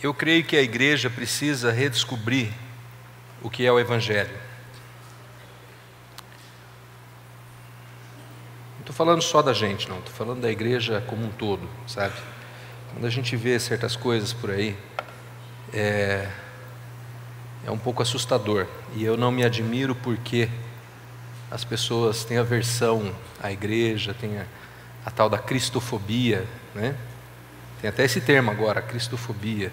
Eu creio que a igreja precisa redescobrir o que é o Evangelho. Não estou falando só da gente, não. Estou falando da igreja como um todo, sabe? Quando a gente vê certas coisas por aí, é um pouco assustador. E eu não me admiro porque as pessoas têm aversão à igreja, tem a tal da cristofobia, né? Tem até esse termo agora, cristofobia,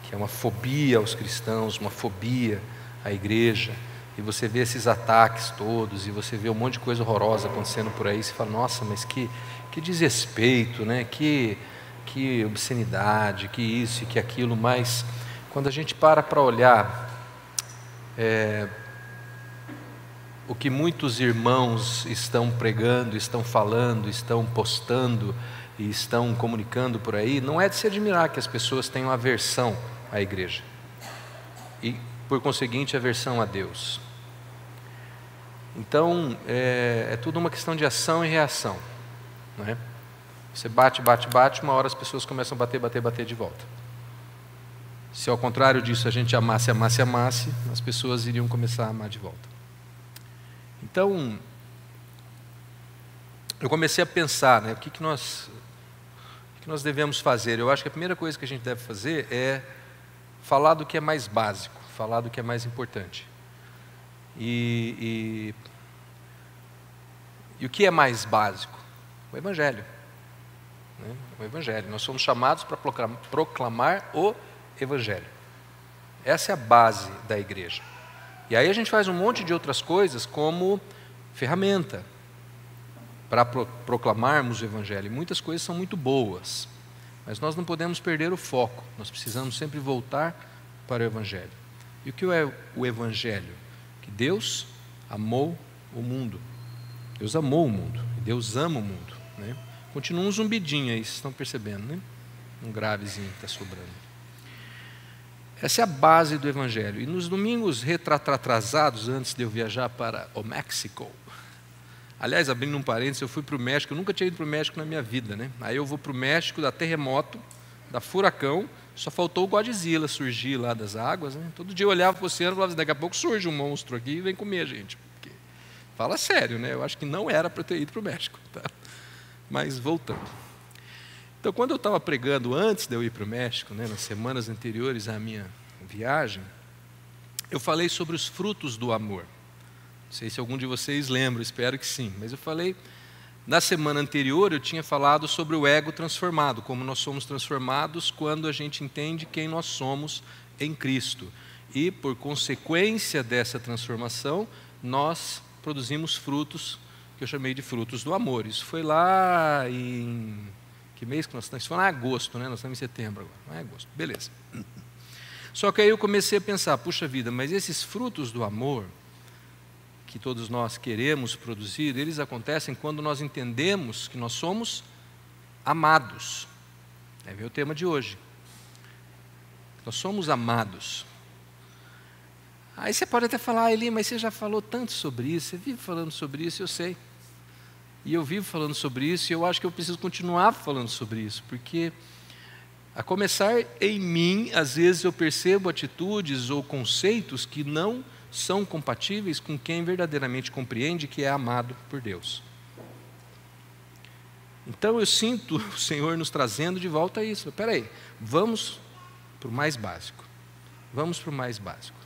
que é uma fobia aos cristãos, uma fobia à igreja. E você vê esses ataques todos, e você vê um monte de coisa horrorosa acontecendo por aí, e você fala, nossa, mas que desrespeito, né? Que obscenidade, que isso e que aquilo. Mas quando a gente para olhar o que muitos irmãos estão pregando, estão falando, estão postando e estão comunicando por aí, não é de se admirar que as pessoas tenham aversão à igreja e, por conseguinte, aversão a Deus. Então, é tudo uma questão de ação e reação, não é? Você bate, uma hora as pessoas começam a bater de volta. Se ao contrário disso a gente amasse, as pessoas iriam começar a amar de volta. Então, eu comecei a pensar, né, o que nós devemos fazer. Eu acho que a primeira coisa que a gente deve fazer é falar do que é mais básico, falar do que é mais importante. E o que é mais básico? O Evangelho. Né? O Evangelho. Nós somos chamados para proclamar o Evangelho. Essa é a base da igreja. E aí a gente faz um monte de outras coisas como ferramenta para proclamarmos o Evangelho. E muitas coisas são muito boas, mas nós não podemos perder o foco. Nós precisamos sempre voltar para o Evangelho. E o que é o Evangelho? Que Deus amou o mundo. Deus amou o mundo. E Deus ama o mundo. Né? Continua um zumbidinho aí, vocês estão percebendo, né? Um gravezinho que está sobrando. Essa é a base do Evangelho. E nos domingos retrasados, antes de eu viajar para o México, aliás, abrindo um parênteses, eu fui para o México, eu nunca tinha ido para o México na minha vida, né? Aí eu vou para o México, dá terremoto, dá furacão, só faltou o Godzilla surgir lá das águas, né? Todo dia eu olhava para o oceano e falava assim, daqui a pouco surge um monstro aqui e vem comer a gente. Porque, fala sério, né? Eu acho que não era para ter ido para o México. Tá? Mas voltando. Então, quando eu estava pregando antes de eu ir para o México, né, nas semanas anteriores à minha viagem, eu falei sobre os frutos do amor. Não sei se algum de vocês lembra, espero que sim. Mas eu falei, na semana anterior eu tinha falado sobre o ego transformado, como nós somos transformados quando a gente entende quem nós somos em Cristo. E, por consequência dessa transformação, nós produzimos frutos, que eu chamei de frutos do amor. Isso foi lá em... Que mês que nós estamos? Isso foi lá em agosto, né? Nós estamos em setembro agora. Não é agosto, beleza. Só que aí eu comecei a pensar, puxa vida, mas esses frutos do amor que todos nós queremos produzir, eles acontecem quando nós entendemos que nós somos amados. É o tema de hoje. Nós somos amados. Aí você pode até falar, Eli, mas você já falou tanto sobre isso, você vive falando sobre isso, eu sei. E eu vivo falando sobre isso, e eu acho que eu preciso continuar falando sobre isso, porque, a começar em mim, às vezes eu percebo atitudes ou conceitos que não são compatíveis com quem verdadeiramente compreende que é amado por Deus. Então eu sinto o Senhor nos trazendo de volta a isso. Espera aí, vamos para o mais básico. Vamos para o mais básico.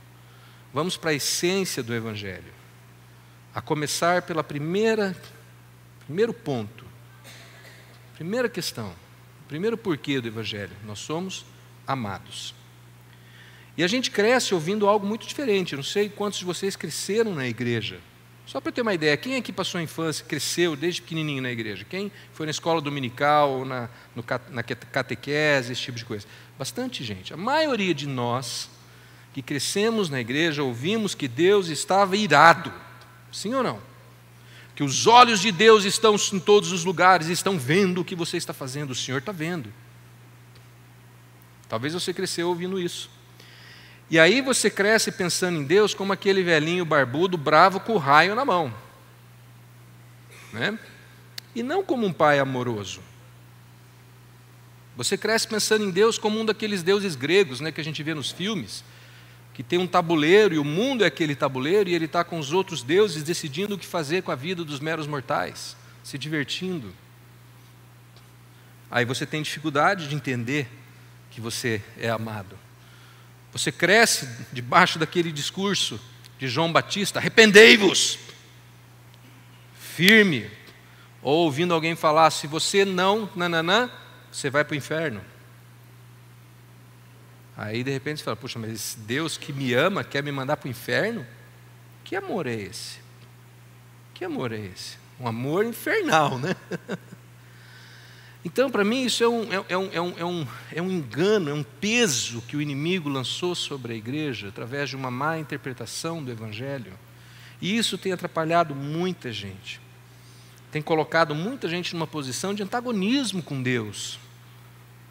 Vamos para a essência do Evangelho. A começar pela primeiro ponto, primeira questão, primeiro porquê do Evangelho. Nós somos amados. E a gente cresce ouvindo algo muito diferente. Eu não sei quantos de vocês cresceram na igreja. Só para eu ter uma ideia, quem aqui passou a infância, cresceu desde pequenininho na igreja? Quem foi na escola dominical, ou na catequese, esse tipo de coisa? Bastante gente. A maioria de nós que crescemos na igreja, ouvimos que Deus estava irado. Sim ou não? Que os olhos de Deus estão em todos os lugares, estão vendo o que você está fazendo, o Senhor está vendo. Talvez você cresceu ouvindo isso. E aí você cresce pensando em Deus como aquele velhinho barbudo, bravo, com o raio na mão. Né? E não como um pai amoroso. Você cresce pensando em Deus como um daqueles deuses gregos, né, que a gente vê nos filmes, que tem um tabuleiro e o mundo é aquele tabuleiro e ele está com os outros deuses decidindo o que fazer com a vida dos meros mortais, se divertindo. Aí você tem dificuldade de entender que você é amado. Você cresce debaixo daquele discurso de João Batista: arrependei-vos, firme, ou ouvindo alguém falar: se você não, nananã, você vai para o inferno. Aí de repente você fala: puxa, mas esse Deus que me ama quer me mandar para o inferno? Que amor é esse? Que amor é esse? Um amor infernal, né? Então, para mim, isso é um engano, é um peso que o inimigo lançou sobre a igreja através de uma má interpretação do Evangelho. E isso tem atrapalhado muita gente. Tem colocado muita gente numa posição de antagonismo com Deus.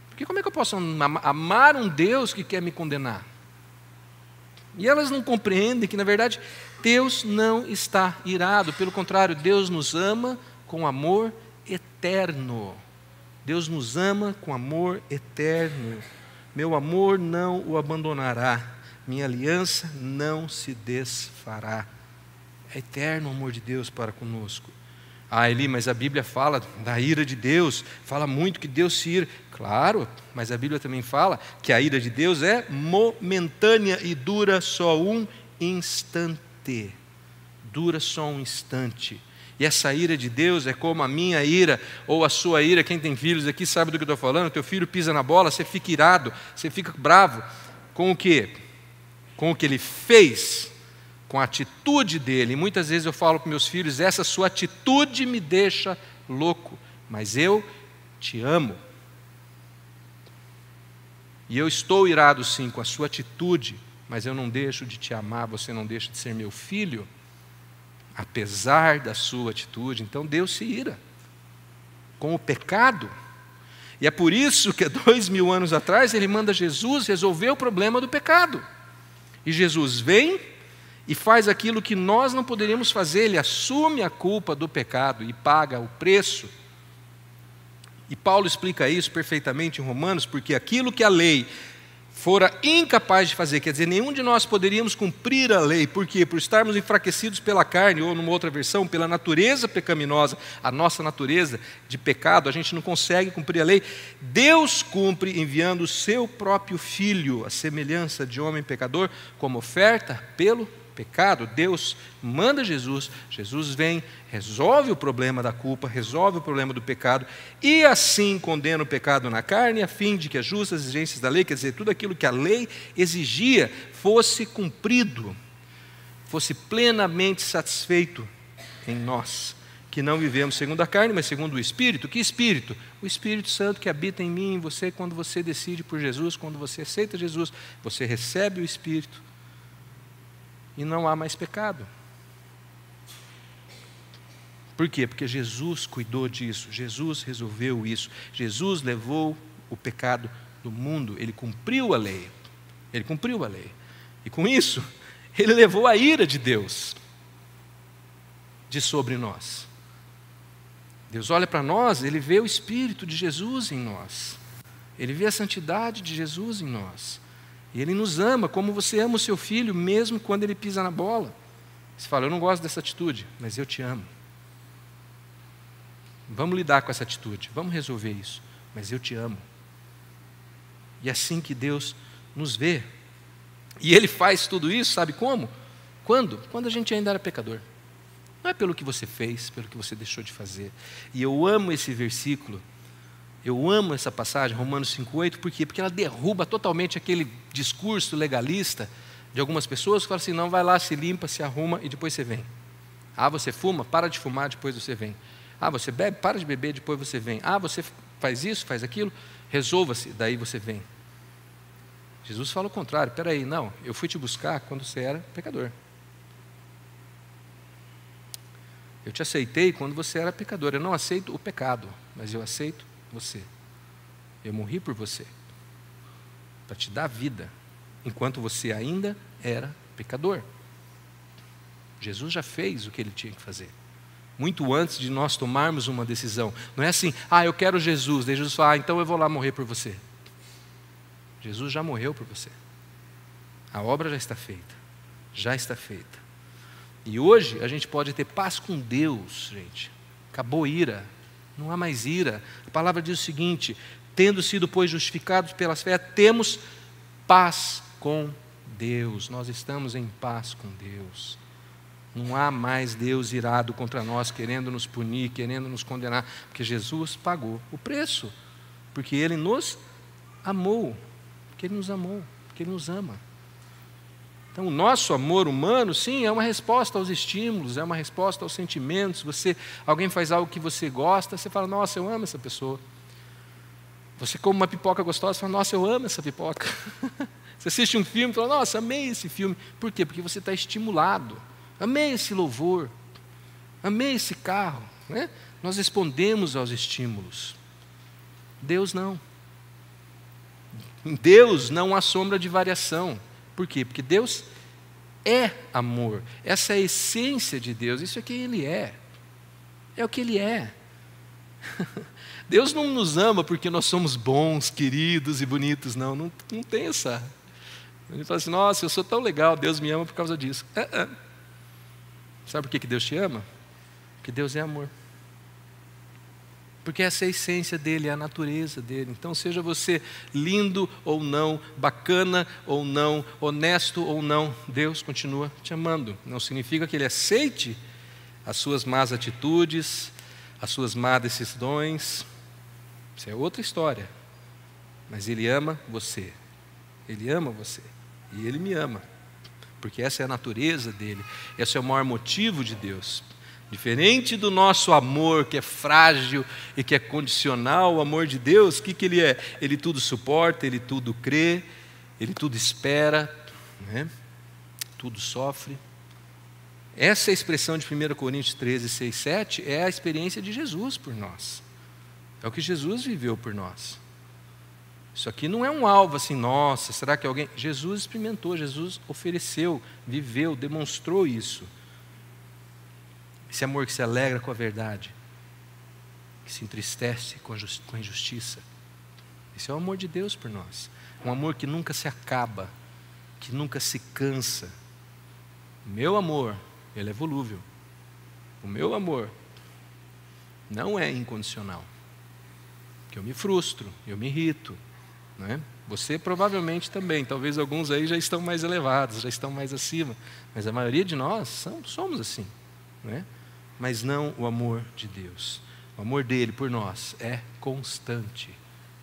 Porque como é que eu posso amar um Deus que quer me condenar? E elas não compreendem que, na verdade, Deus não está irado. Pelo contrário, Deus nos ama com amor eterno. Deus nos ama com amor eterno. Meu amor não o abandonará. Minha aliança não se desfará. É eterno o amor de Deus para conosco. Ah, Eli, mas a Bíblia fala da ira de Deus, fala muito que Deus se ira. Claro, mas a Bíblia também fala que a ira de Deus é momentânea e dura só um instante. Dura só um instante. E essa ira de Deus é como a minha ira ou a sua ira. Quem tem filhos aqui sabe do que eu estou falando. Teu filho pisa na bola, você fica irado, você fica bravo. Com o quê? Com o que ele fez, com a atitude dele. E muitas vezes eu falo para meus filhos: essa sua atitude me deixa louco, mas eu te amo. E eu estou irado sim com a sua atitude, mas eu não deixo de te amar, você não deixa de ser meu filho, apesar da sua atitude. Então Deus se ira com o pecado. E é por isso que 2000 anos atrás Ele manda Jesus resolver o problema do pecado. E Jesus vem e faz aquilo que nós não poderíamos fazer. Ele assume a culpa do pecado e paga o preço. E Paulo explica isso perfeitamente em Romanos, porque aquilo que a lei fora incapaz de fazer, quer dizer, nenhum de nós poderíamos cumprir a lei. Por quê? Por estarmos enfraquecidos pela carne, ou numa outra versão, pela natureza pecaminosa, a nossa natureza de pecado, a gente não consegue cumprir a lei. Deus cumpre enviando o seu próprio Filho, a semelhança de homem pecador, como oferta pelo pecado. Deus manda Jesus, Jesus vem, resolve o problema da culpa, resolve o problema do pecado, e assim condena o pecado na carne, a fim de que as justas exigências da lei, quer dizer, tudo aquilo que a lei exigia, fosse cumprido, fosse plenamente satisfeito em nós, que não vivemos segundo a carne, mas segundo o Espírito. Que Espírito? O Espírito Santo que habita em mim e em você. Quando você decide por Jesus, quando você aceita Jesus, você recebe o Espírito, e não há mais pecado. Por quê? Porque Jesus cuidou disso, Jesus resolveu isso, Jesus levou o pecado do mundo, Ele cumpriu a lei, Ele cumpriu a lei, e com isso, Ele levou a ira de Deus de sobre nós. Deus olha para nós, Ele vê o Espírito de Jesus em nós, Ele vê a santidade de Jesus em nós, e Ele nos ama como você ama o seu filho, mesmo quando ele pisa na bola. Você fala: eu não gosto dessa atitude, mas eu te amo. Vamos lidar com essa atitude, vamos resolver isso, mas eu te amo. E é assim que Deus nos vê. E Ele faz tudo isso, sabe como? Quando? Quando a gente ainda era pecador. Não é pelo que você fez, pelo que você deixou de fazer. E eu amo esse versículo, eu amo essa passagem, Romanos 5,8, por quê? Porque ela derruba totalmente aquele discurso legalista de algumas pessoas que falam assim: não, vai lá, se limpa, se arruma e depois você vem. Ah, você fuma? Para de fumar, depois você vem. Ah, você bebe? Para de beber, depois você vem. Ah, você faz isso, faz aquilo? Resolva-se, daí você vem. Jesus fala o contrário: peraí, não, eu fui te buscar quando você era pecador. Eu te aceitei quando você era pecador. Eu não aceito o pecado, mas eu aceito você. Eu morri por você, para te dar vida, enquanto você ainda era pecador. Jesus já fez o que Ele tinha que fazer. muito antes de nós tomarmos uma decisão. Não é assim, eu quero Jesus, daí Jesus fala, então eu vou lá morrer por você. Jesus já morreu por você. A obra já está feita. Já está feita. E hoje a gente pode ter paz com Deus, gente. Acabou ira. Não há mais ira. A palavra diz o seguinte: tendo sido, pois, justificados pelas fé, temos paz com Deus. Nós estamos em paz com Deus. Não há mais Deus irado contra nós, querendo nos punir, querendo nos condenar, porque Jesus pagou o preço. Porque Ele nos amou. Porque Ele nos amou. Porque Ele nos ama. Então, o nosso amor humano, sim, é uma resposta aos estímulos, é uma resposta aos sentimentos. Alguém faz algo que você gosta, você fala, nossa, eu amo essa pessoa. Você come uma pipoca gostosa, você fala, nossa, eu amo essa pipoca. Você assiste um filme e fala, nossa, amei esse filme. Por quê? Porque você está estimulado. Amei esse louvor. Amei esse carro. Né? Nós respondemos aos estímulos. Deus não. Em Deus não há sombra de variação. Por quê? Porque Deus é amor. Essa é a essência de Deus. Isso é quem Ele é. É o que Ele é. Deus não nos ama porque nós somos bons, queridos e bonitos. Não tem essa. Ele fala assim, nossa, eu sou tão legal, Deus me ama por causa disso. Sabe por que Deus te ama? Porque Deus é amor. Porque essa é a essência dele, é a natureza dele. Então, seja você lindo ou não, bacana ou não, honesto ou não, Deus continua te amando. Não significa que Ele aceite as suas más atitudes, as suas más decisões. Isso é outra história. Mas Ele ama você. Ele ama você. E Ele me ama. Porque essa é a natureza dele. Esse é o maior motivo de Deus. Diferente do nosso amor, que é frágil e que é condicional, o amor de Deus, o que Ele é? Ele tudo suporta, Ele tudo crê, Ele tudo espera, né? Tudo sofre. Essa expressão de 1 Coríntios 13, 6, 7 é a experiência de Jesus por nós. É o que Jesus viveu por nós. Isso aqui não é um alvo assim, nossa, será que alguém... Jesus experimentou, Jesus ofereceu, viveu, demonstrou isso. Esse amor que se alegra com a verdade, que se entristece com a injustiça. Esse é o amor de Deus por nós. Um amor que nunca se acaba, que nunca se cansa. O meu amor, ele é volúvel. O meu amor não é incondicional. Porque eu me frustro, eu me irrito. Né? Você provavelmente também. Talvez alguns aí já estão mais elevados, já estão mais acima. Mas a maioria de nós somos assim. Né? Mas não o amor de Deus. O amor dele por nós é constante,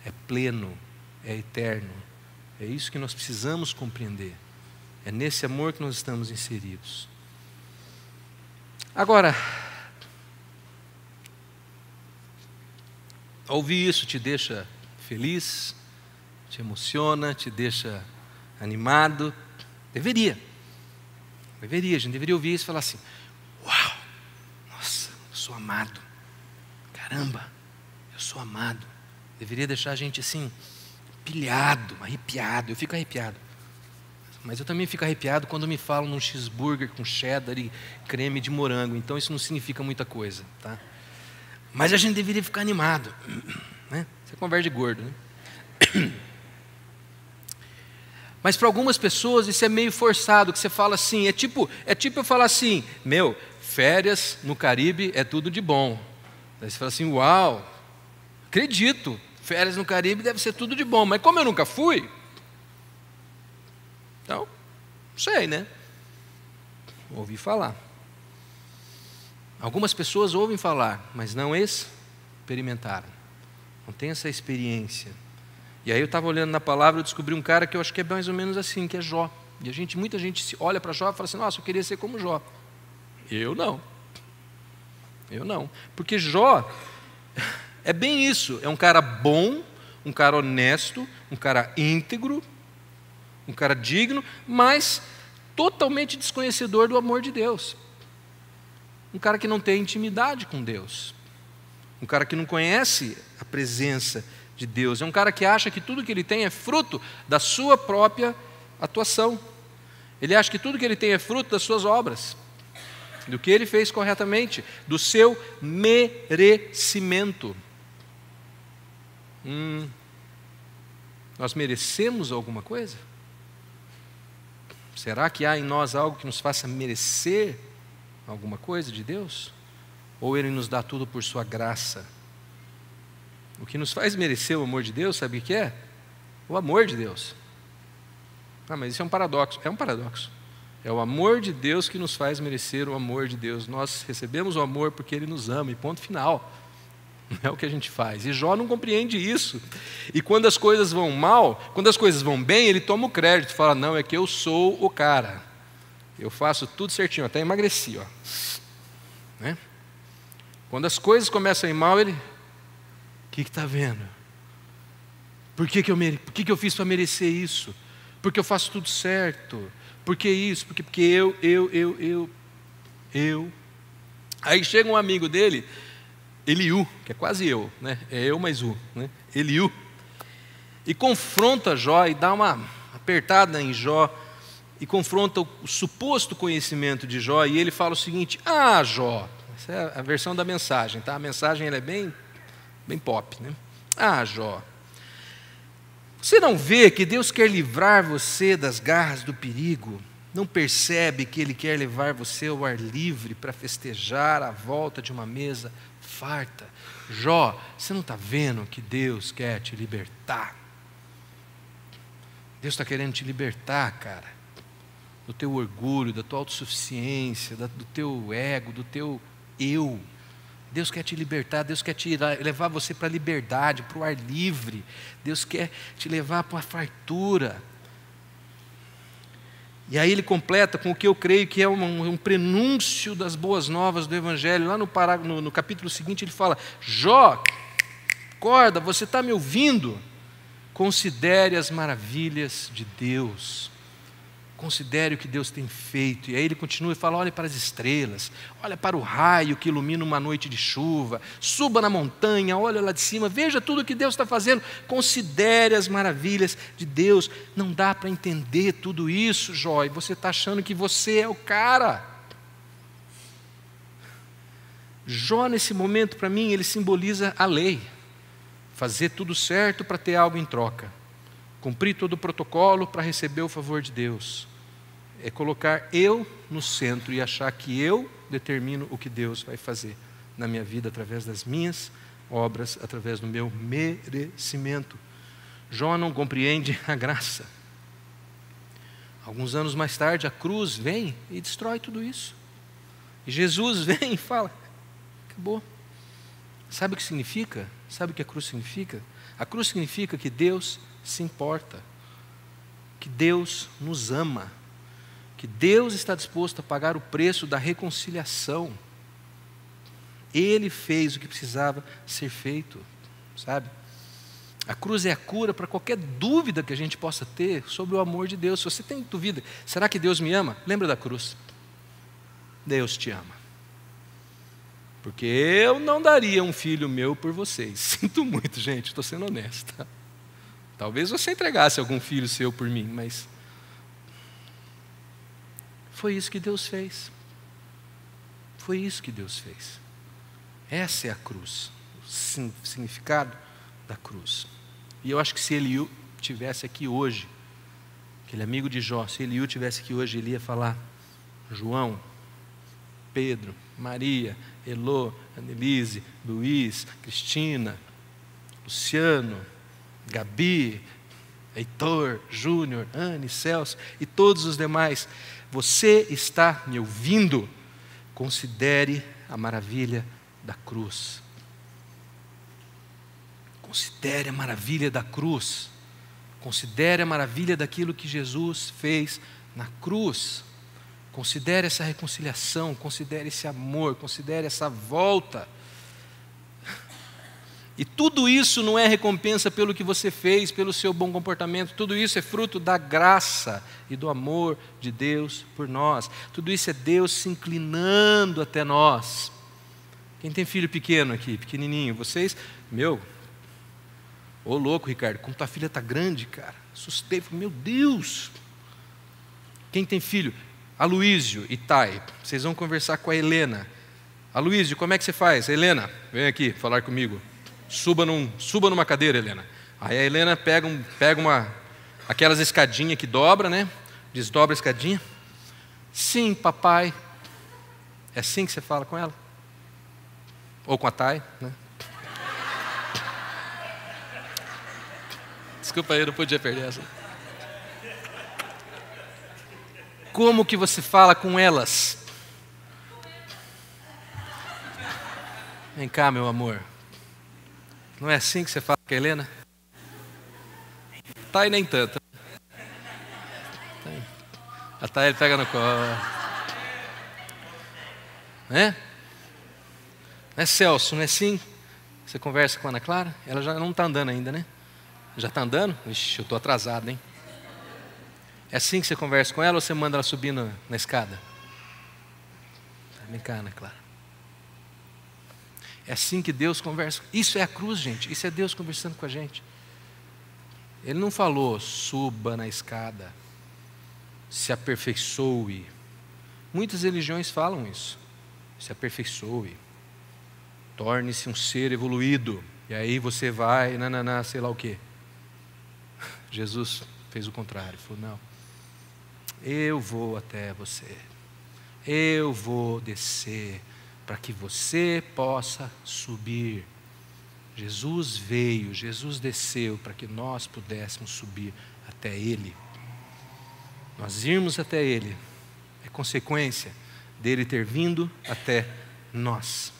é pleno, é eterno. É isso que nós precisamos compreender. É nesse amor que nós estamos inseridos. Agora, ouvir isso te deixa feliz, te emociona, te deixa animado? Deveria. A gente deveria ouvir isso e falar assim, uau! Eu sou amado, caramba, eu sou amado. Deveria deixar a gente assim, pilhado, arrepiado. Eu fico arrepiado, mas eu também fico arrepiado quando me falam num cheeseburger com cheddar e creme de morango. Então isso não significa muita coisa, tá? Mas a gente deveria ficar animado, né? Isso é conversa de gordo, né? Mas para algumas pessoas isso é meio forçado, que você fala assim, é tipo eu falar assim, férias no Caribe é tudo de bom. Daí você fala assim, uau, acredito, férias no Caribe deve ser tudo de bom, mas como eu nunca fui, então, não sei, né? Ouvi falar. Algumas pessoas ouvem falar, mas não experimentaram. Não tem essa experiência. E aí eu estava olhando na palavra e descobri um cara que eu acho que é mais ou menos assim, que é Jó. E muita gente olha para Jó e fala assim, nossa, eu queria ser como Jó. Eu não. Porque Jó é bem isso. É um cara bom, um cara honesto, um cara íntegro, um cara digno, mas totalmente desconhecedor do amor de Deus. Um cara que não tem intimidade com Deus. Um cara que não conhece a presença de Deus. É um cara que acha que tudo que ele tem é fruto da sua própria atuação. Ele acha que tudo que ele tem é fruto das suas obras. do que ele fez corretamente, do seu merecimento. Nós merecemos alguma coisa? Será que há em nós algo que nos faça merecer alguma coisa de Deus? Ou Ele nos dá tudo por sua graça? O que nos faz merecer o amor de Deus, sabe o que é? O amor de Deus. Mas isso é um paradoxo. É um paradoxo. É o amor de Deus que nos faz merecer o amor de Deus. Nós recebemos o amor porque Ele nos ama, e ponto final. Não é o que a gente faz. E Jó não compreende isso. E quando as coisas vão mal, quando as coisas vão bem, ele toma o crédito, fala, não, é que eu sou o cara. Eu faço tudo certinho, até emagreci. Né? Quando as coisas começam a ir mal, ele... O que está vendo? Por que eu fiz para merecer isso? Porque eu faço tudo certo. Por que isso? Porque eu. Aí chega um amigo dele, Eliú, que é quase eu, né? É eu mais um, né? Eliú, e confronta Jó e dá uma apertada em Jó e confronta o suposto conhecimento de Jó, e ele fala o seguinte: Jó, essa é a versão da mensagem, tá? A mensagem ela é bem pop, né? Jó, você não vê que Deus quer livrar você das garras do perigo? Não percebe que Ele quer levar você ao ar livre para festejar à volta de uma mesa farta? Jó, você não está vendo que Deus quer te libertar? Deus está querendo te libertar, cara, do teu orgulho, da tua autossuficiência, do teu ego, do teu eu. Deus quer te libertar, Deus quer levar você para a liberdade, para o ar livre. Deus quer te levar para a fartura. E aí ele completa com o que eu creio que é um prenúncio das boas novas do Evangelho. Lá no capítulo seguinte ele fala: Jó, acorda, você está me ouvindo? Considere as maravilhas de Deus. Considere o que Deus tem feito. E aí ele continua e fala: olhe para as estrelas, olha para o raio que ilumina uma noite de chuva, suba na montanha, olha lá de cima, veja tudo o que Deus está fazendo. Considere as maravilhas de Deus. Não dá para entender tudo isso, Jó, e você está achando que você é o cara. Jó, nesse momento, para mim, ele simboliza a lei. Fazer tudo certo para ter algo em troca. Cumprir todo o protocolo para receber o favor de Deus. É colocar eu no centro e achar que eu determino o que Deus vai fazer na minha vida através das minhas obras, através do meu merecimento. Jó não compreende a graça. Alguns anos mais tarde, a cruz vem e destrói tudo isso. E Jesus vem e fala: acabou. Sabe o que significa? Sabe o que a cruz significa? A cruz significa que Deus se importa, que Deus nos ama, que Deus está disposto a pagar o preço da reconciliação. Ele fez o que precisava ser feito, sabe? A cruz é a cura para qualquer dúvida que a gente possa ter sobre o amor de Deus. Se você tem dúvida, será que Deus me ama? Lembra da cruz. Deus te ama. Porque eu não daria um filho meu por vocês. Sinto muito, gente, estou sendo honesto. Talvez você entregasse algum filho seu por mim, mas foi isso que Deus fez. Foi isso que Deus fez. Essa é a cruz, o significado da cruz. E eu acho que se Eliú tivesse aqui hoje, aquele amigo de Jó, se Eliú tivesse aqui hoje, ele ia falar: João, Pedro, Maria, Elô, Annelise, Luiz, Cristina, Luciano, Gabi, Heitor, Júnior, Anne, Celso e todos os demais, você está me ouvindo? Considere a maravilha da cruz. Considere a maravilha da cruz. Considere a maravilha daquilo que Jesus fez na cruz. Considere essa reconciliação, considere esse amor, considere essa volta. E tudo isso não é recompensa pelo que você fez, pelo seu bom comportamento. Tudo isso é fruto da graça e do amor de Deus por nós. Tudo isso é Deus se inclinando até nós. Quem tem filho pequeno aqui, pequenininho, vocês, ô louco, Ricardo, como tua filha está grande, cara. Assustei, falei, meu Deus. Quem tem filho, Aloísio e Thay, vocês vão conversar com a Helena. Aloísio, como é que você faz? Helena, vem aqui falar comigo. Suba numa cadeira, Helena. Aí a Helena pega aquelas escadinhas que dobra, né? Desdobra a escadinha. Sim, papai. É assim que você fala com ela? Ou com a Thay, né? Desculpa aí, eu não podia perder essa. Como que você fala com elas? Vem cá, meu amor. Não é assim que você fala com a Helena? Thay nem tanto. A Thay ele pega no colo. Né? Não é, Celso? Não é assim? Você conversa com a Ana Clara? Ela já não está andando ainda, né? Já está andando? Ixi, eu estou atrasado, hein? É assim que você conversa com ela ou você manda ela subir na escada? Vem cá, Ana Clara. É assim que Deus conversa. Isso é a cruz, gente. Isso é Deus conversando com a gente. Ele não falou, suba na escada, se aperfeiçoe. Muitas religiões falam isso. Se aperfeiçoe. Torne-se um ser evoluído. E aí você vai, sei lá o quê. Jesus fez o contrário. Falou, não. Eu vou até você. Eu vou descer para que você possa subir. Jesus veio, Jesus desceu para que nós pudéssemos subir até Ele. Nós irmos até Ele é consequência dele ter vindo até nós.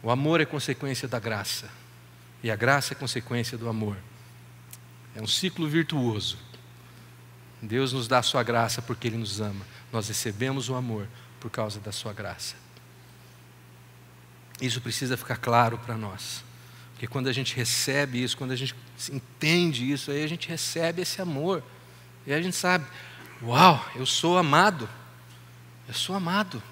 O amor é consequência da graça, e a graça é consequência do amor. É um ciclo virtuoso. Deus nos dá a sua graça porque Ele nos ama. Nós recebemos o amor por causa da sua graça. Isso precisa ficar claro para nós. Porque quando a gente recebe isso, quando a gente entende isso, aí a gente recebe esse amor. E a gente sabe, uau, eu sou amado. Eu sou amado.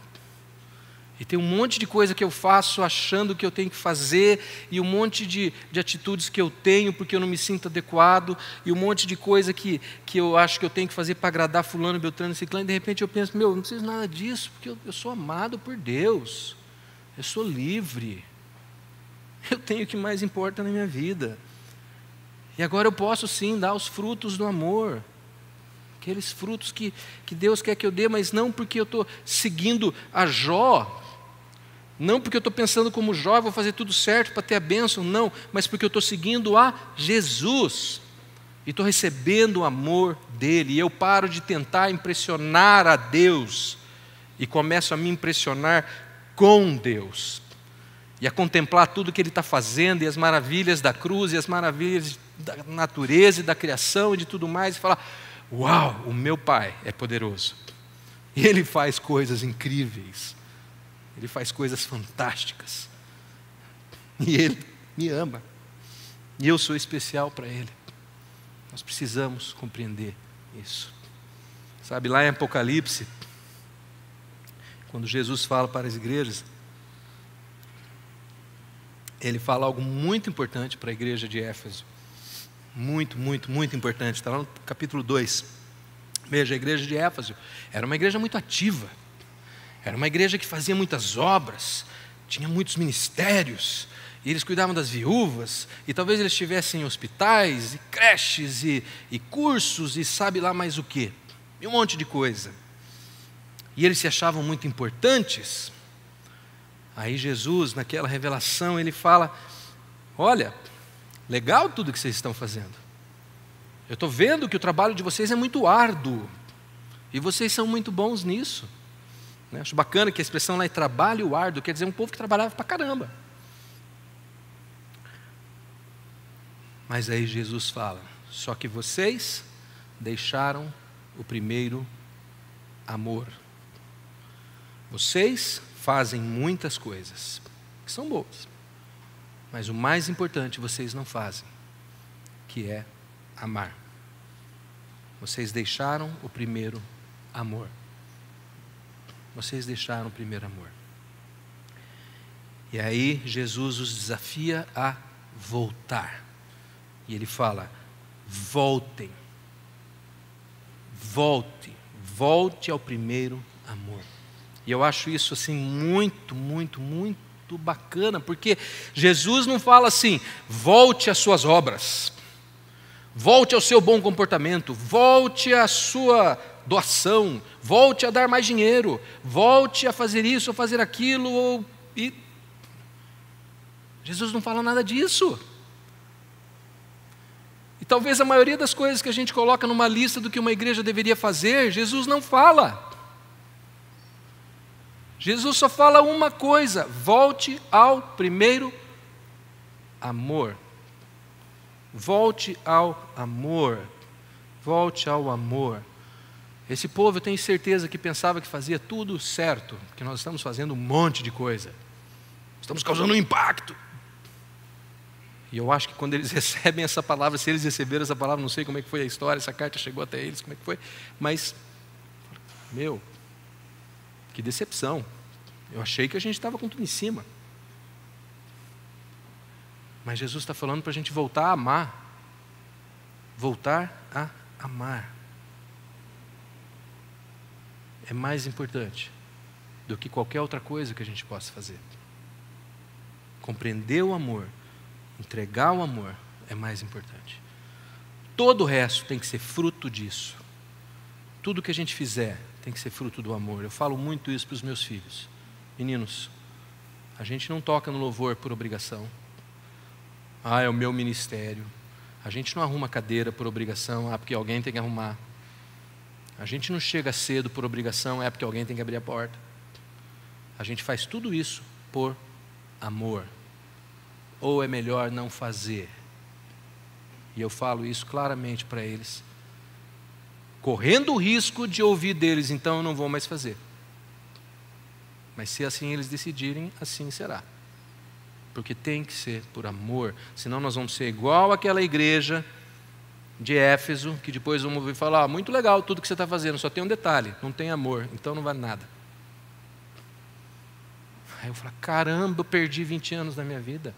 E tem um monte de coisa que eu faço achando que eu tenho que fazer, e um monte de atitudes que eu tenho porque eu não me sinto adequado, e um monte de coisa que eu acho que eu tenho que fazer para agradar fulano, beltrano, ciclano, e de repente eu penso, eu não preciso nada disso, porque eu sou amado por Deus, eu sou livre, eu tenho o que mais importa na minha vida, e agora eu posso sim dar os frutos do amor, aqueles frutos que Deus quer que eu dê, mas não porque eu estou seguindo a Jó, não porque eu estou pensando como Jó, vou fazer tudo certo para ter a bênção, não, mas porque eu estou seguindo a Jesus, e estou recebendo o amor dEle, e eu paro de tentar impressionar a Deus, e começo a me impressionar com Deus, e a contemplar tudo que Ele está fazendo, e as maravilhas da cruz, e as maravilhas da natureza, e da criação, e de tudo mais, e falar, uau, o meu Pai é poderoso, e Ele faz coisas incríveis, Ele faz coisas fantásticas, e Ele me ama, e eu sou especial para Ele. Nós precisamos compreender isso. Sabe, lá em Apocalipse, quando Jesus fala para as igrejas, Ele fala algo muito importante para a igreja de Éfeso, muito, muito, muito importante, está lá no capítulo 2, veja, a igreja de Éfeso era uma igreja muito ativa, era uma igreja que fazia muitas obras, tinha muitos ministérios, e eles cuidavam das viúvas, e talvez eles tivessem hospitais, e creches, e cursos, e sabe lá mais o quê, e um monte de coisa, e eles se achavam muito importantes. Aí Jesus, naquela revelação, Ele fala, olha, legal tudo que vocês estão fazendo, eu estou vendo que o trabalho de vocês é muito árduo, e vocês são muito bons nisso. Acho bacana que a expressão lá é trabalho árduo, quer dizer um povo que trabalhava pra caramba. Mas aí Jesus fala, só que vocês deixaram o primeiro amor. Vocês fazem muitas coisas que são boas, mas o mais importante vocês não fazem, que é amar. Vocês deixaram o primeiro amor. Vocês deixaram o primeiro amor. E aí Jesus os desafia a voltar. E Ele fala, voltem. Volte. Volte ao primeiro amor. E eu acho isso assim muito, muito, muito bacana, porque Jesus não fala assim: volte às suas obras, volte ao seu bom comportamento, volte à sua doação, volte a dar mais dinheiro, volte a fazer isso ou fazer aquilo. Jesus não fala nada disso. E talvez a maioria das coisas que a gente coloca numa lista do que uma igreja deveria fazer, Jesus não fala. Jesus só fala uma coisa: volte ao primeiro amor. Volte ao amor. Volte ao amor. Esse povo, eu tenho certeza que pensava que fazia tudo certo, que nós estamos fazendo um monte de coisa. Estamos causando um impacto. E eu acho que quando eles recebem essa palavra, se eles receberam essa palavra, não sei como é que foi a história, essa carta chegou até eles, como é que foi, mas, que decepção. Eu achei que a gente estava com tudo em cima. Mas Jesus está falando para a gente voltar a amar. Voltar a amar. É mais importante do que qualquer outra coisa que a gente possa fazer. Compreender o amor, entregar o amor é mais importante. Todo o resto tem que ser fruto disso. Tudo que a gente fizer tem que ser fruto do amor. Eu falo muito isso para os meus filhos. Meninos, a gente não toca no louvor por obrigação. É o meu ministério. A gente não arruma cadeira por obrigação, porque alguém tem que arrumar. A gente não chega cedo por obrigação, porque alguém tem que abrir a porta. A gente faz tudo isso por amor. Ou é melhor não fazer? E eu falo isso claramente para eles, correndo o risco de ouvir deles: então eu não vou mais fazer. Mas se assim eles decidirem, assim será. Porque tem que ser por amor, senão nós vamos ser igual àquela igreja de Éfeso, que depois vamos ouvir falar: muito legal tudo que você está fazendo, só tem um detalhe, não tem amor, então não vale nada. Aí eu falo: caramba, eu perdi 20 anos da minha vida,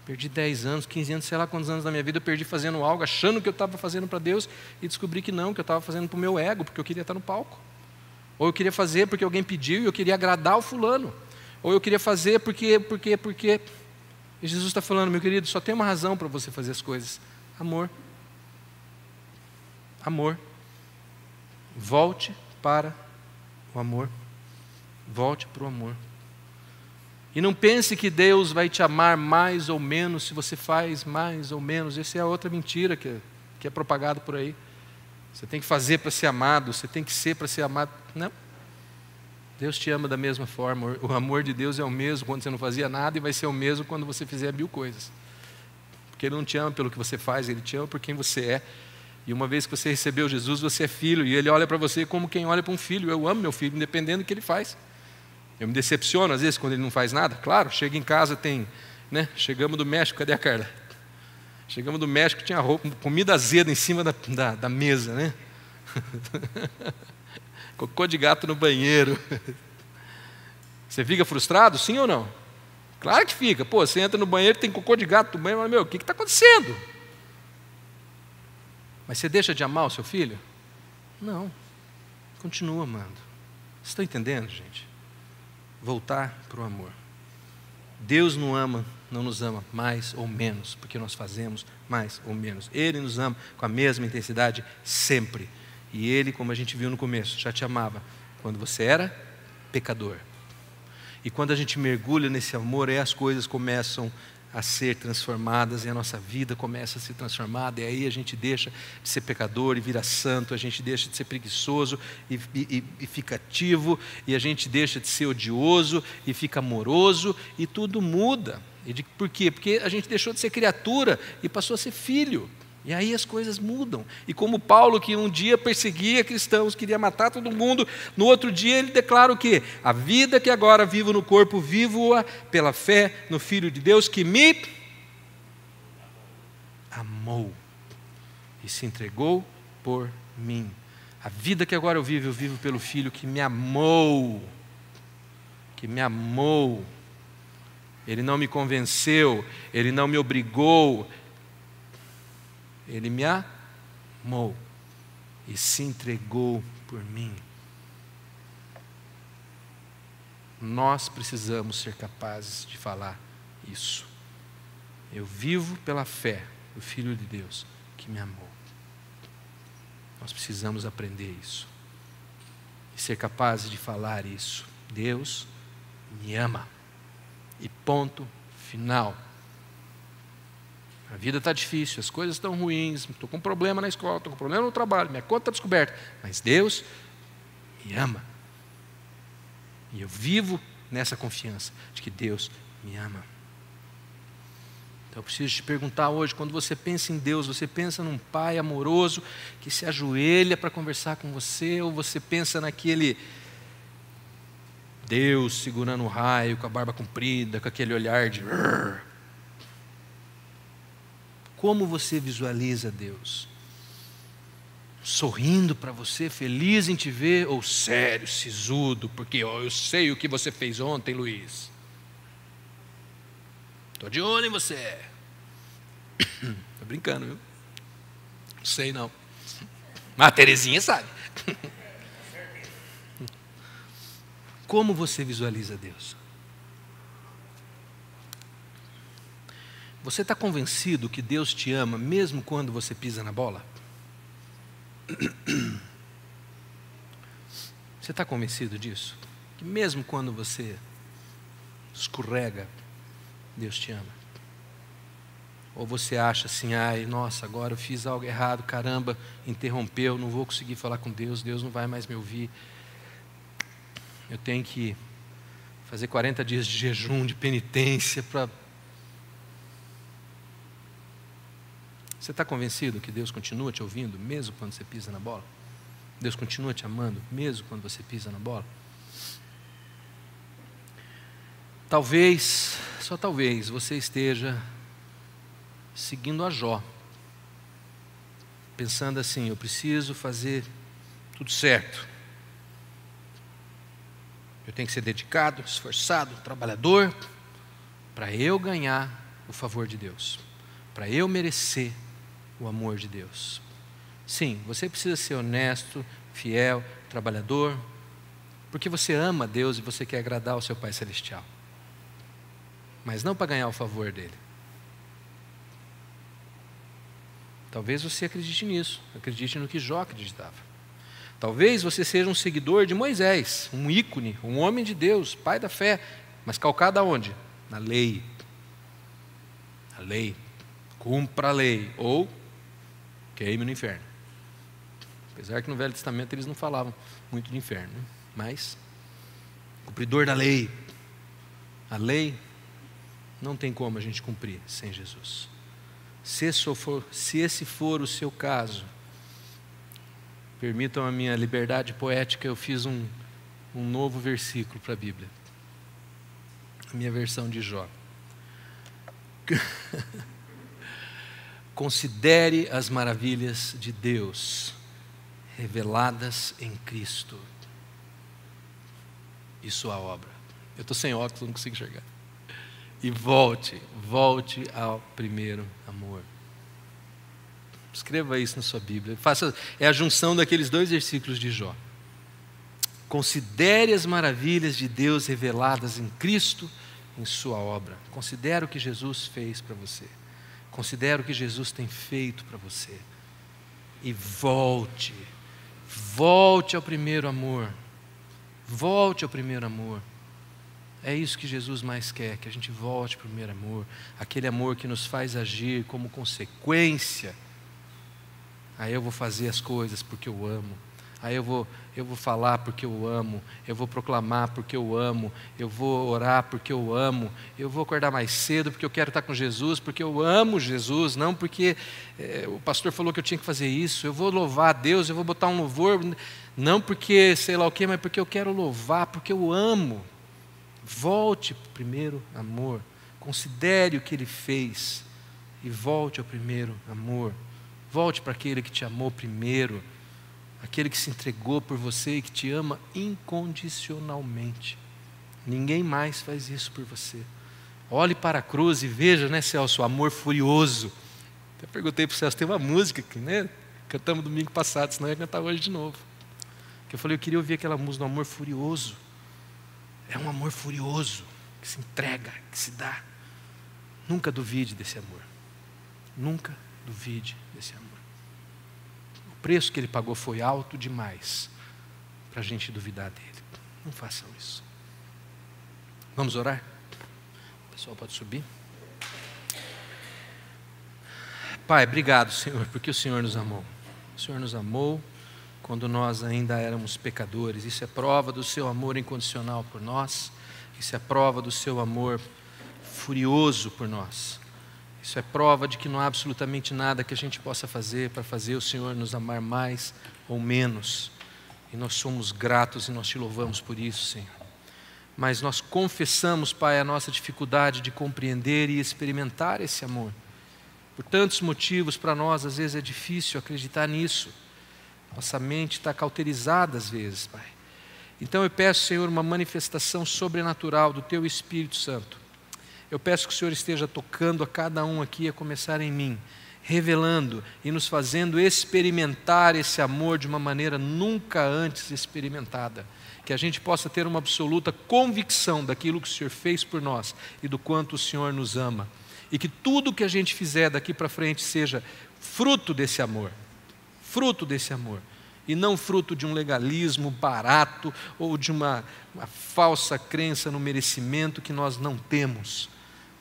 perdi 10 anos, 15 anos, sei lá quantos anos da minha vida eu perdi fazendo algo, achando que eu estava fazendo para Deus, e descobri que não, que eu estava fazendo para o meu ego, porque eu queria estar no palco. Ou eu queria fazer porque alguém pediu e eu queria agradar o fulano. Ou eu queria fazer porque... E Jesus está falando: meu querido, só tem uma razão para você fazer as coisas: amor. Amor. Volte para o amor. Volte para o amor. E não pense que Deus vai te amar mais ou menos se você faz mais ou menos. Essa é a outra mentira que é propagada por aí. Você tem que fazer para ser amado, você tem que ser para ser amado. Não. Deus te ama da mesma forma. O amor de Deus é o mesmo quando você não fazia nada, e vai ser o mesmo quando você fizer 1000 coisas. Porque Ele não te ama pelo que você faz, Ele te ama por quem você é. E uma vez que você recebeu Jesus, você é filho, e Ele olha para você como quem olha para um filho. Eu amo meu filho, independente do que ele faz. Eu me decepciono às vezes quando ele não faz nada. Claro, chega em casa, chegamos do México, cadê a Carla? Chegamos do México, tinha comida azeda em cima da mesa, né? Cocô de gato no banheiro. Você fica frustrado, sim ou não? Claro que fica. Pô, você entra no banheiro, tem cocô de gato no banheiro, mas, o que está acontecendo? Mas você deixa de amar o seu filho? Não. Continua amando. Vocês estão entendendo, gente? Voltar para o amor. Deus não nos ama mais ou menos, porque nós fazemos mais ou menos. Ele nos ama com a mesma intensidade sempre. E Ele, como a gente viu no começo, já te amava quando você era pecador. E quando a gente mergulha nesse amor, aí as coisas começam a ser transformadas, e a nossa vida começa a ser transformada, e aí a gente deixa de ser pecador e vira santo, a gente deixa de ser preguiçoso e fica ativo, e a gente deixa de ser odioso e fica amoroso, e tudo muda. Por quê? Porque a gente deixou de ser criatura e passou a ser filho. E aí as coisas mudam. E como Paulo, que um dia perseguia cristãos, queria matar todo mundo, no outro dia ele declara o quê? A vida que agora vivo no corpo, vivo-a pela fé no Filho de Deus, que me amou e se entregou por mim. A vida que agora eu vivo pelo Filho que me amou. Que me amou. Ele não me convenceu, Ele não me obrigou, Ele me amou e se entregou por por mim. Nós precisamos ser capazes de falar isso. Eu vivo pela fé do Filho de Deus que me amou. Nós precisamos aprender isso. E ser capazes de falar isso. Deus me ama. E ponto final. A vida está difícil, as coisas estão ruins, estou com problema na escola, estou com problema no trabalho, minha conta está descoberta. Mas Deus me ama. E eu vivo nessa confiança de que Deus me ama. Então eu preciso te perguntar hoje, quando você pensa em Deus, você pensa num pai amoroso que se ajoelha para conversar com você, ou você pensa naquele Deus segurando o raio, com a barba comprida, com aquele olhar de... Como você visualiza Deus? Sorrindo para você, feliz em te ver, ou sério, sisudo, porque eu sei o que você fez ontem, Luiz. Estou de olho em você. Estou brincando, viu? Não sei não. Mas a Terezinha sabe. Como você visualiza Deus? Você está convencido que Deus te ama mesmo quando você pisa na bola? Você está convencido disso? Que mesmo quando você escorrega, Deus te ama? Ou você acha assim, ai, nossa, agora eu fiz algo errado, caramba, interrompeu, não vou conseguir falar com Deus, Deus não vai mais me ouvir. Eu tenho que fazer 40 dias de jejum, de penitência para... Você está convencido que Deus continua te ouvindo, mesmo quando você pisa na bola? Deus continua te amando, mesmo quando você pisa na bola? Talvez, só talvez, você esteja seguindo a Jó, pensando assim, eu preciso fazer tudo certo. Eu tenho que ser dedicado, esforçado, trabalhador, para eu ganhar o favor de Deus, para eu merecer o amor de Deus. Sim, você precisa ser honesto, fiel, trabalhador, porque você ama Deus e você quer agradar ao seu Pai Celestial. Mas não para ganhar o favor dele. Talvez você acredite nisso, acredite no que Jó acreditava. Talvez você seja um seguidor de Moisés, um ícone, um homem de Deus, pai da fé, mas calcado aonde? Na lei. A lei. Cumpra a lei, ou queime no inferno. Apesar que no Velho Testamento eles não falavam muito de inferno, né? Mas cumpridor da lei. A lei não tem como a gente cumprir sem Jesus. Se esse for o seu caso, permitam a minha liberdade poética, eu fiz um novo versículo para a Bíblia. A minha versão de Jó. Considere as maravilhas de Deus reveladas em Cristo e sua obra. Eu estou sem óculos, não consigo enxergar. E volte ao primeiro amor. Escreva isso na sua Bíblia. É a junção daqueles 2 versículos de Jó. Considere as maravilhas de Deus reveladas em Cristo, em sua obra. Considere o que Jesus fez para você. Considere o que Jesus tem feito para você. E volte ao primeiro amor. Volte ao primeiro amor. É isso que Jesus mais quer, que a gente volte ao primeiro amor. Aquele amor que nos faz agir como consequência. Aí eu vou fazer as coisas porque eu amo. Aí eu vou falar porque eu amo. Eu vou proclamar porque eu amo. Eu vou orar porque eu amo. Eu vou acordar mais cedo porque eu quero estar com Jesus, porque eu amo Jesus, não porque o pastor falou que eu tinha que fazer isso. Eu vou louvar a Deus, eu vou botar um louvor, não porque sei lá o quê, mas porque eu quero louvar, porque eu amo. Volte para o primeiro amor. Considere o que Ele fez e volte ao primeiro amor. Volte para aquele que te amou primeiro, aquele que se entregou por você e que te ama incondicionalmente. Ninguém mais faz isso por você. Olhe para a cruz e veja, né, Celso, o amor furioso. Até perguntei para o Celso, tem uma música que, né, cantamos domingo passado, senão eu ia cantar hoje de novo. Que eu falei, eu queria ouvir aquela música do amor furioso. É um amor furioso, que se entrega, que se dá. Nunca duvide desse amor. Nunca duvide desse amor. O preço que ele pagou foi alto demais para a gente duvidar dele. Não façam isso. Vamos orar? O pessoal pode subir. Pai, obrigado, Senhor, porque o Senhor nos amou. O Senhor nos amou quando nós ainda éramos pecadores. Isso é prova do seu amor incondicional por nós. Isso é prova do seu amor furioso por nós. Isso é prova de que não há absolutamente nada que a gente possa fazer para fazer o Senhor nos amar mais ou menos. E nós somos gratos e nós te louvamos por isso, Senhor. Mas nós confessamos, Pai, a nossa dificuldade de compreender e experimentar esse amor. Por tantos motivos, para nós, às vezes é difícil acreditar nisso. Nossa mente está cauterizada às vezes, Pai. Então eu peço, Senhor, uma manifestação sobrenatural do Teu Espírito Santo. Eu peço que o Senhor esteja tocando a cada um aqui, a começar em mim, revelando e nos fazendo experimentar esse amor de uma maneira nunca antes experimentada. Que a gente possa ter uma absoluta convicção daquilo que o Senhor fez por nós e do quanto o Senhor nos ama. E que tudo que a gente fizer daqui para frente seja fruto desse amor. Fruto desse amor. E não fruto de um legalismo barato ou de uma falsa crença no merecimento que nós não temos.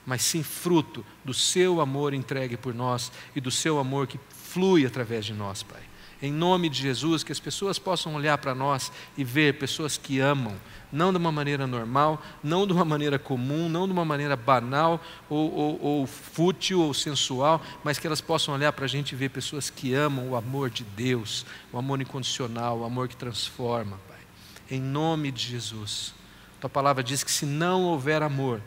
Mas sim fruto do seu amor entregue por nós e do seu amor que flui através de nós, Pai. Em nome de Jesus, que as pessoas possam olhar para nós e ver pessoas que amam, não de uma maneira normal, não de uma maneira comum, não de uma maneira banal ou fútil ou sensual, mas que elas possam olhar para a gente e ver pessoas que amam o amor de Deus, o amor incondicional, o amor que transforma, Pai. Em nome de Jesus. Tua palavra diz que se não houver amor,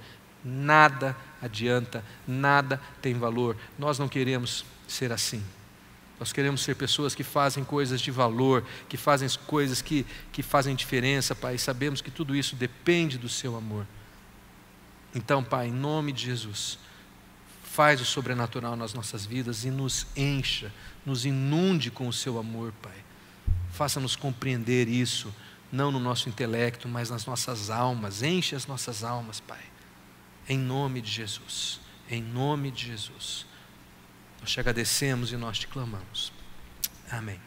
nada adianta, nada tem valor. Nós não queremos ser assim. Nós queremos ser pessoas que fazem coisas de valor, que fazem coisas que fazem diferença, Pai. E sabemos que tudo isso depende do seu amor. Então, Pai, em nome de Jesus, faz o sobrenatural nas nossas vidas e nos encha, nos inunde com o seu amor, Pai. Faça-nos compreender isso, não no nosso intelecto, mas nas nossas almas. Enche as nossas almas, Pai. Em nome de Jesus. Em nome de Jesus. Nós te agradecemos e nós te clamamos. Amém.